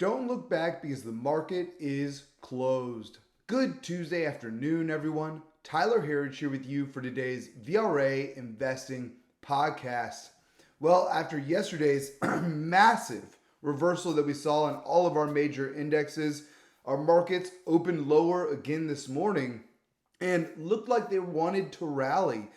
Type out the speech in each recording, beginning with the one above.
Don't look back because the market is closed. Good Tuesday afternoon, everyone. Tyler Herriage here with you for today's VRA Investing Podcast. Well, after yesterday's massive reversal that we saw in all of our major indexes, our markets opened lower again this morning and looked like they wanted to rally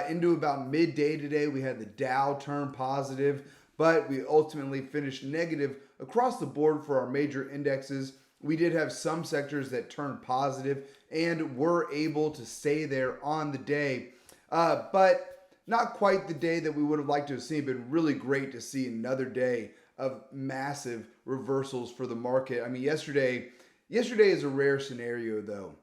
into about midday today. We had the Dow turn positive, but we ultimately finished negative across the board for our major indexes. We did have some sectors that turned positive and were able to stay there on the day, but not quite the day that we would have liked to have seen. Been really great to see another day of massive reversals for the market. I mean, yesterday is a rare scenario though.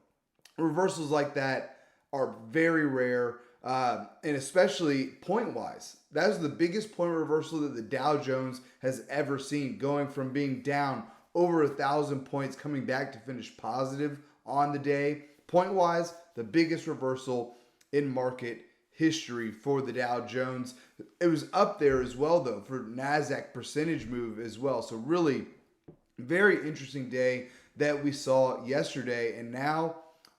Reversals like that are very rare, and especially point-wise. That was the biggest point reversal that the Dow Jones has ever seen, going from being down over 1,000 points, coming back to finish positive on the day. Point-wise, the biggest reversal in market history for the Dow Jones. It was up there as well, though, for Nasdaq percentage move as well. So really, very interesting day that we saw yesterday, and now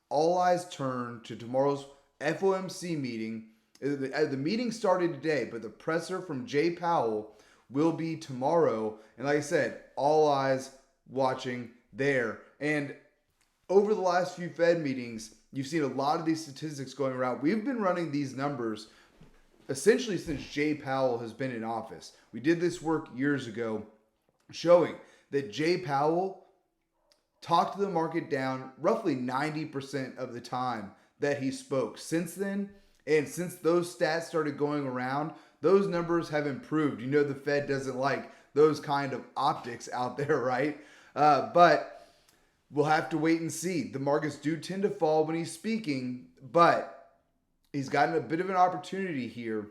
all eyes turn to tomorrow's FOMC meeting. The meeting started today, but the presser from Jay Powell will be tomorrow. And like I said, all eyes watching there. And over the last few Fed meetings, you've seen a lot of these statistics going around. We've been running these numbers essentially since Jay Powell has been in office. We did this work years ago showing that Jay Powell talked the market down roughly 90% of the time that he spoke. Since then, and since those stats started going around, those numbers have improved. You know, the Fed doesn't like those kind of optics out there, right? But we'll have to wait and see. The markets do tend to fall when he's speaking, but he's gotten a bit of an opportunity here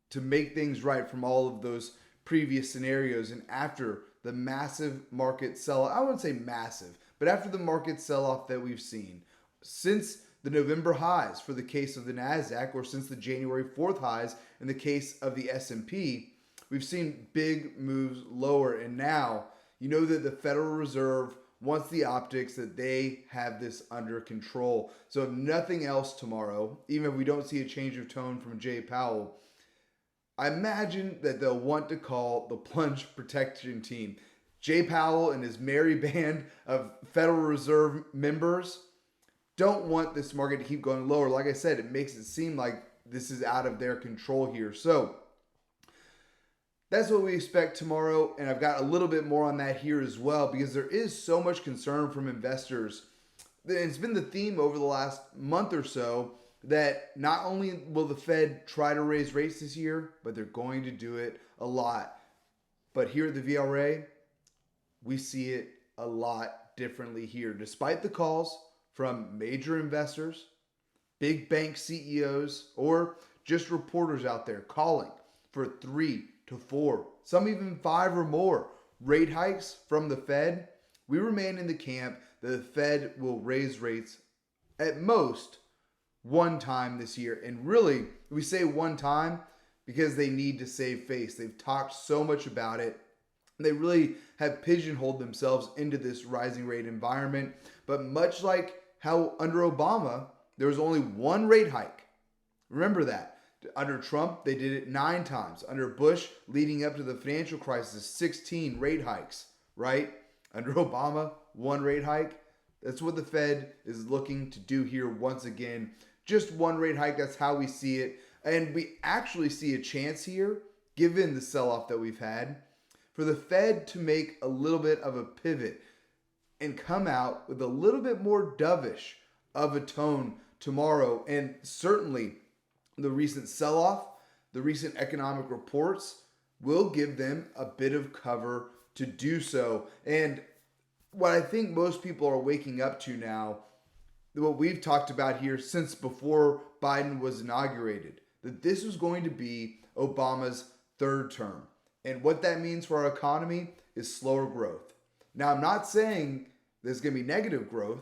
to make things right from all of those previous scenarios. And after the massive market sell-off, I wouldn't say massive, but after the market sell-off that we've seen since the November highs for the case of the Nasdaq, or since the January 4th highs in the case of the S&P, we've seen big moves lower. And now you know that the Federal Reserve wants the optics that they have this under control. So if nothing else tomorrow, even if we don't see a change of tone from Jay Powell, I imagine that they'll want to call the plunge protection team. Jay Powell and his merry band of Federal Reserve members don't want this market to keep going lower. Like I said, it makes it seem like this is out of their control here. So that's what we expect tomorrow. And I've got a little bit more on that here as well, because there is so much concern from investors. It's been the theme over the last month or so that not only will the Fed try to raise rates this year, but they're going to do it a lot. But here at the VRA, we see it a lot differently here. Despite the calls from major investors, big bank CEOs, or just reporters out there calling for 3 to 4, some even 5 or more rate hikes from the Fed, we remain in the camp that the Fed will raise rates at most one time this year. And really, we say one time because they need to save face. They've talked so much about it. They really have pigeonholed themselves into this rising rate environment. But much like how under Obama, there was only one rate hike. Remember that. Under Trump, they did it 9 times. Under Bush, leading up to the financial crisis, 16 rate hikes, right? Under Obama, 1 rate hike. That's what the Fed is looking to do here once again. Just 1 rate hike, that's how we see it. And we actually see a chance here, given the sell-off that we've had, for the Fed to make a little bit of a pivot and come out with a little bit more dovish of a tone tomorrow. And certainly the recent sell-off, the recent economic reports will give them a bit of cover to do so. And what I think most people are waking up to now, what we've talked about here since before Biden was inaugurated, that this was going to be Obama's 3rd term. And what that means for our economy is slower growth. Now, I'm not saying there's going to be negative growth,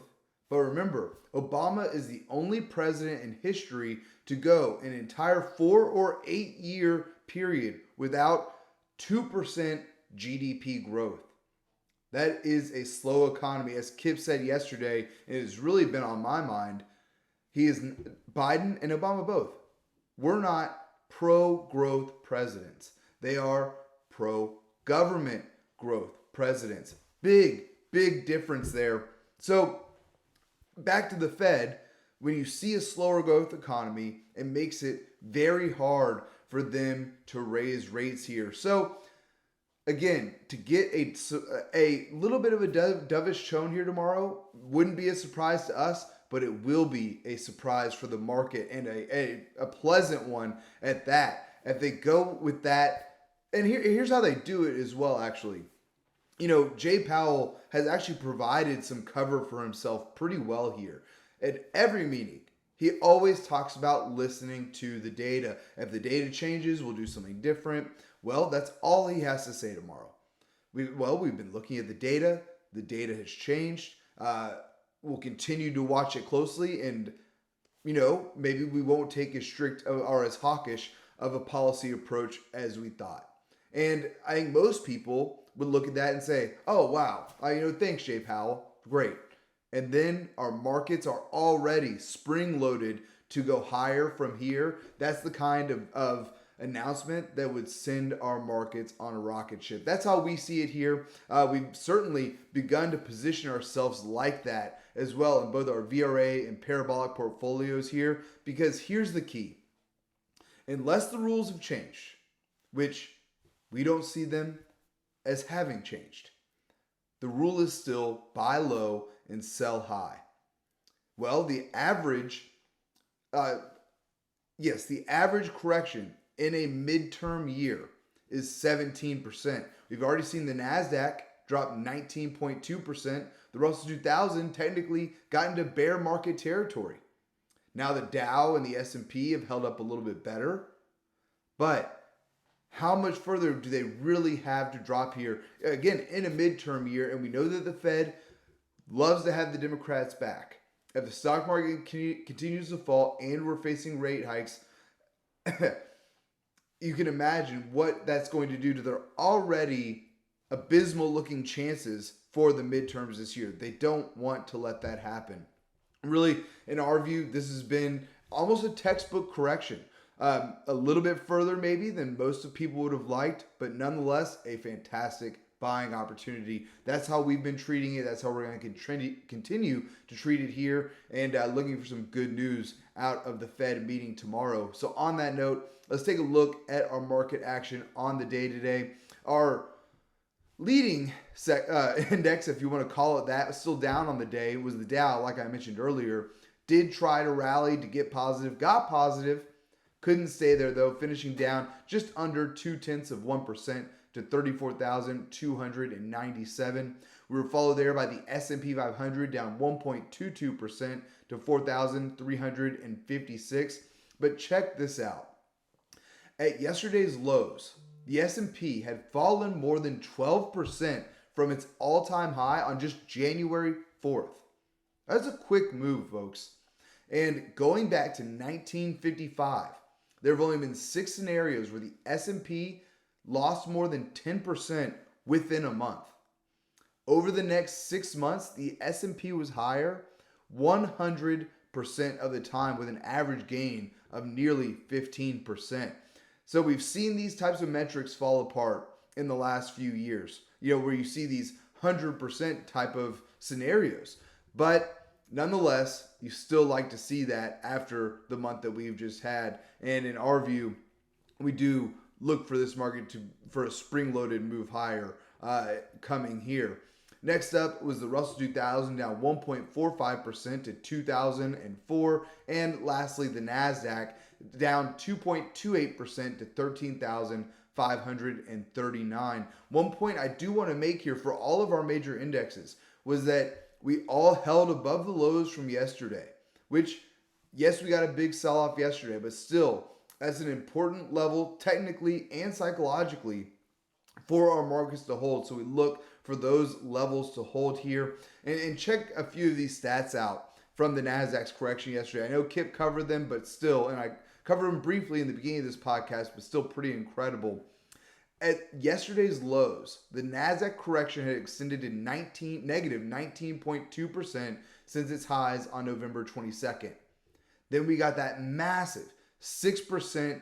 but remember, Obama is the only president in history to go an entire 4 or 8 year period without 2% GDP growth. That is a slow economy. As Kip said yesterday, and it has really been on my mind, he is Biden and Obama both. We're not pro-growth presidents. They are pro-government growth presidents. Big difference there. So back to the Fed, when you see a slower growth economy, it makes it very hard for them to raise rates here. So again, to get a little bit of a dovish tone here tomorrow wouldn't be a surprise to us, but it will be a surprise for the market, and a pleasant one at that. If they go with that, and here's how they do it as well, actually. Jay Powell has actually provided some cover for himself pretty well here. At every meeting, he always talks about listening to the data. If the data changes, we'll do something different. Well, that's all he has to say tomorrow. We've been looking at the data. The data has changed. We'll continue to watch it closely, and maybe we won't take as strict or as hawkish of a policy approach as we thought. And I think most people would look at that and say, "Oh wow, thanks, Jay Powell, great." And then our markets are already spring-loaded to go higher from here. That's the kind of announcement that would send our markets on a rocket ship. That's how we see it here. We've certainly begun to position ourselves like that as well in both our VRA and parabolic portfolios here, because here's the key. Unless the rules have changed, which we don't see them as having changed, the rule is still buy low and sell high. Well, the average correction in a midterm year is 17%. We've already seen the Nasdaq drop 19.2%. The Russell 2000 technically got into bear market territory. Now the Dow and the S&P have held up a little bit better, but how much further do they really have to drop here? Again, in a midterm year, and we know that the Fed loves to have the Democrats back. If the stock market continues to fall and we're facing rate hikes, you can imagine what that's going to do to their already abysmal looking chances for the midterms this year. They don't want to let that happen. Really, in our view, this has been almost a textbook correction. A little bit further maybe than most of people would have liked, but nonetheless, a fantastic buying opportunity. That's how we've been treating it. That's how we're going to continue to treat it here, and looking for some good news out of the Fed meeting tomorrow. So on that note, let's take a look at our market action on the day today. Our leading index, if you want to call it that, still down on the day, was the Dow, like I mentioned earlier. Did try to rally to get positive, got positive. Couldn't stay there though, finishing down just under 0.2% to 34,297. We were followed there by the S&P 500 down 1.22% to 4,356. But check this out. At yesterday's lows, the S&P had fallen more than 12% from its all-time high on just January 4th. That's a quick move, folks. And going back to 1955, there have only been 6 scenarios where the S&P lost more than 10% within a month. Over the next 6 months, the S&P was higher 100% of the time with an average gain of nearly 15%. So we've seen these types of metrics fall apart in the last few years, where you see these 100% type of scenarios. But nonetheless, you still like to see that after the month that we've just had. And in our view, we do look for this market for a spring-loaded move higher coming here. Next up was the Russell 2000 down 1.45% to 2004. And lastly, the Nasdaq down 2.28% to 13,539. One point I do want to make here for all of our major indexes was that we all held above the lows from yesterday, which, yes, we got a big sell-off yesterday, but still, that's an important level technically and psychologically for our markets to hold. So we look for those levels to hold here. And check a few of these stats out from the Nasdaq's correction yesterday. I know Kip covered them, but still, and I covered them briefly in the beginning of this podcast, but still pretty incredible. At yesterday's lows, the Nasdaq Correction had extended to negative 19.2% since its highs on November 22nd. Then we got that massive 6%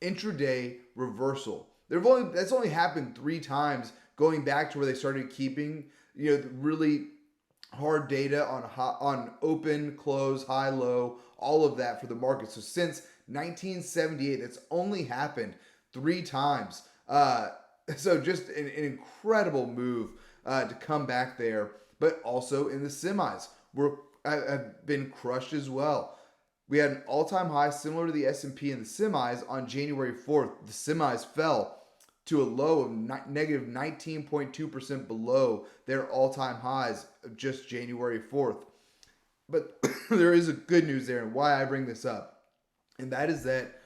intraday reversal. That's only happened 3 times going back to where they started keeping, really hard data on open, close, high, low, all of that for the market. So since 1978, that's only happened 3 times. So just an incredible move to come back there. But also in the semis, have been crushed as well. We had an all-time high similar to the S&P and the semis on January 4th. The semis fell to a low of negative 19.2% below their all-time highs of just January 4th. But there is a good news there, and why I bring this up. And that is that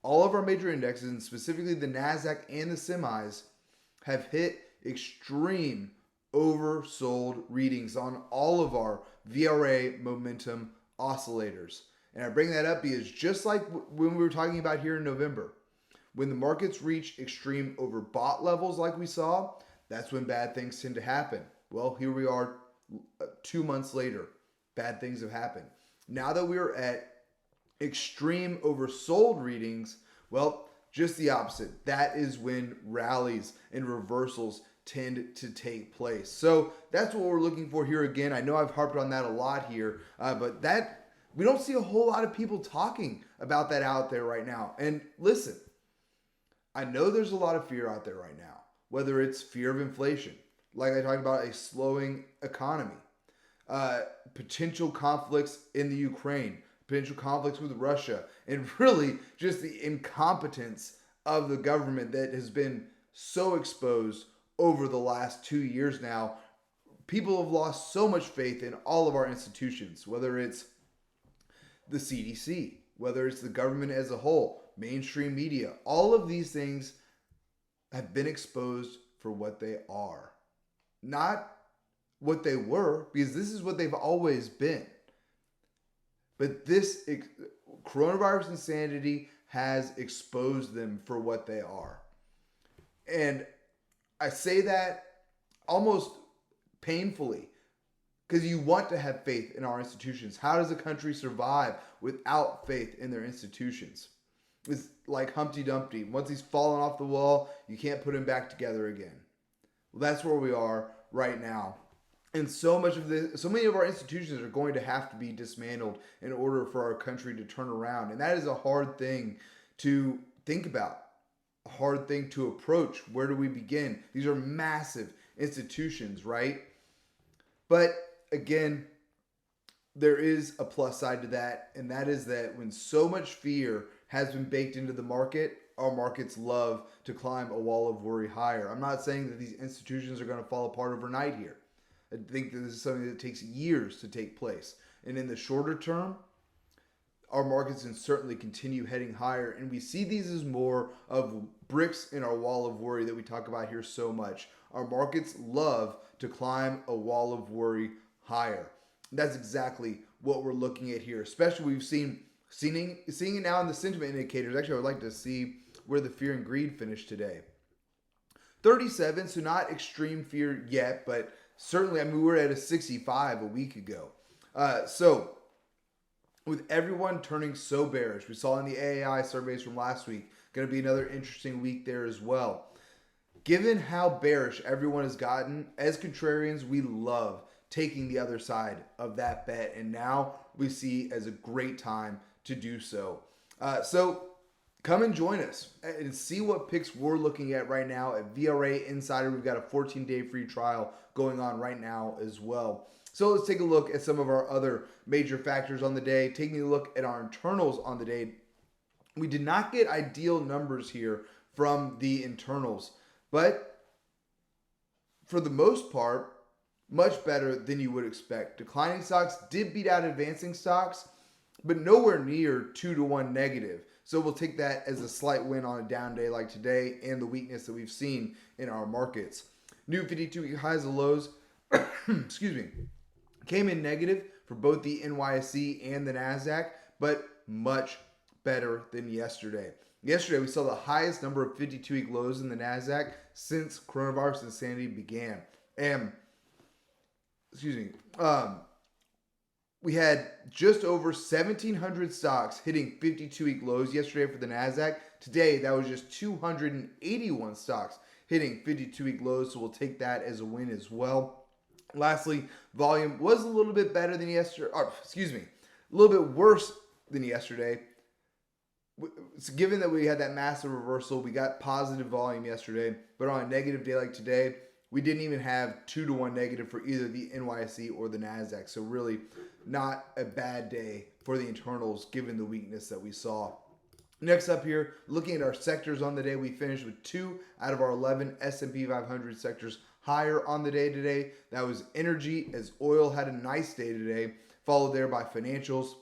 all of our major indexes, and specifically the Nasdaq and the semis, have hit extreme oversold readings on all of our VRA momentum oscillators. And I bring that up because just like when we were talking about here in November, when the markets reach extreme overbought levels like we saw, that's when bad things tend to happen. Well, here we are 2 months later. Bad things have happened. Now that we're at extreme oversold readings, well, just the opposite. That is when rallies and reversals tend to take place. So that's what we're looking for here again. I know I've harped on that a lot here, but that we don't see a whole lot of people talking about that out there right now. And listen, I know there's a lot of fear out there right now, whether it's fear of inflation, like I talked about a slowing economy, potential conflicts in the Ukraine, potential conflicts with Russia, and really just the incompetence of the government that has been so exposed over the last 2 years now. People have lost so much faith in all of our institutions, whether it's the CDC, whether it's the government as a whole, mainstream media. All of these things have been exposed for what they are, not what they were, because this is what they've always been. But this coronavirus insanity has exposed them for what they are. And I say that almost painfully because you want to have faith in our institutions. How does a country survive without faith in their institutions? It's like Humpty Dumpty. Once he's fallen off the wall, you can't put him back together again. Well, that's where we are right now. And so many of our institutions are going to have to be dismantled in order for our country to turn around. And that is a hard thing to think about, a hard thing to approach. Where do we begin? These are massive institutions, right? But again, there is a plus side to that, and that is that when so much fear has been baked into the market, our markets love to climb a wall of worry higher. I'm not saying that these institutions are going to fall apart overnight here. I think that this is something that takes years to take place. And in the shorter term, our markets can certainly continue heading higher. And we see these as more of bricks in our wall of worry that we talk about here so much. Our markets love to climb a wall of worry higher. That's exactly what we're looking at here. Especially we've seeing it now in the sentiment indicators. Actually, I would like to see where the fear and greed finished today. 37, so not extreme fear yet, but certainly, we were at a 65 a week ago. So with everyone turning so bearish, we saw in the AAI surveys from last week, going to be another interesting week there as well. Given how bearish everyone has gotten, as contrarians, we love taking the other side of that bet. And now we see as a great time to do so. So come and join us and see what picks we're looking at right now at VRA Insider. We've got a 14-day free trial going on right now as well. So let's take a look at some of our other major factors on the day. Taking a look at our internals on the day. We did not get ideal numbers here from the internals, but for the most part, much better than you would expect. Declining stocks did beat out advancing stocks, but nowhere near 2-to-1 negative. So we'll take that as a slight win on a down day like today and the weakness that we've seen in our markets. New 52-week highs and lows, came in negative for both the NYSE and the Nasdaq, but much better than yesterday. Yesterday, we saw the highest number of 52-week lows in the Nasdaq since coronavirus insanity began. And, excuse me, we had just over 1,700 stocks hitting 52-week lows yesterday for the Nasdaq. Today, that was just 281 stocks hitting 52-week lows, so we'll take that as a win as well. Lastly, volume was a little bit better than yesterday, a little bit worse than yesterday. So given that we had that massive reversal, we got positive volume yesterday, but on a negative day like today, we didn't even have 2-to-1 negative for either the NYSE or the Nasdaq. So really not a bad day for the internals given the weakness that we saw. Next up here, looking at our sectors on the day, we finished with 2 out of our 11 S&P 500 sectors higher on the day today. That was energy, as oil had a nice day today, followed there by financials.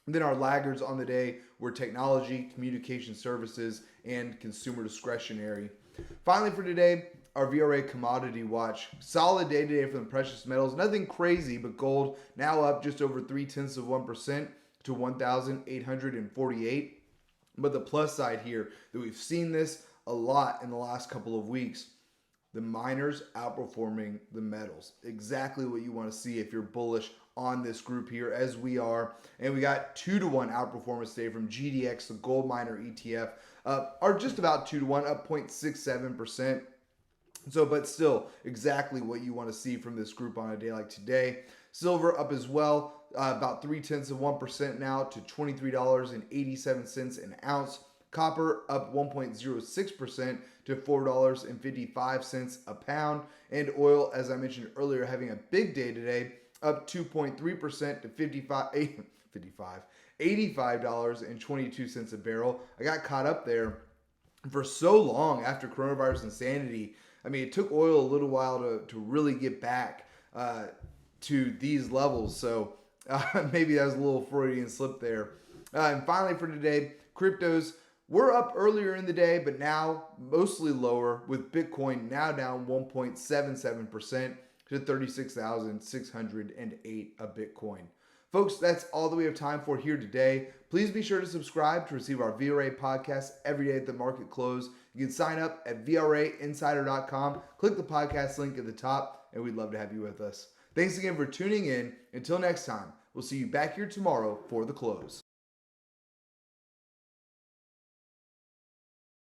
And then our laggards on the day were technology, communication services, and consumer discretionary. Finally for today, our VRA commodity watch. Solid day today for the precious metals. Nothing crazy, but gold now up just over 0.3% to 1,848. But the plus side here, that we've seen this a lot in the last couple of weeks, the miners outperforming the metals. Exactly what you want to see if you're bullish on this group here, as we are. And we got 2-to-1 outperformance today from GDX, the gold miner ETF, are just about 2-to-1, up 0.67%. So, but still exactly what you want to see from this group on a day like today. Silver up as well, about 0.3% now to $23.87 an ounce. Copper up 1.06% to $4.55 a pound. And oil, as I mentioned earlier, having a big day today, up 2.3% to $85.22 a barrel. I got caught up there for so long after coronavirus insanity. I mean, it took oil a little while to really get back to these levels. So maybe that was a little Freudian slip there. And finally for today, cryptos were up earlier in the day, but now mostly lower, with Bitcoin now down 1.77% to 36,608 a Bitcoin. Folks, that's all that we have time for here today. Please be sure to subscribe to receive our VRA podcast every day at the market close. You can sign up at VRAinsider.com. Click the podcast link at the top, and we'd love to have you with us. Thanks again for tuning in. Until next time, we'll see you back here tomorrow for the close.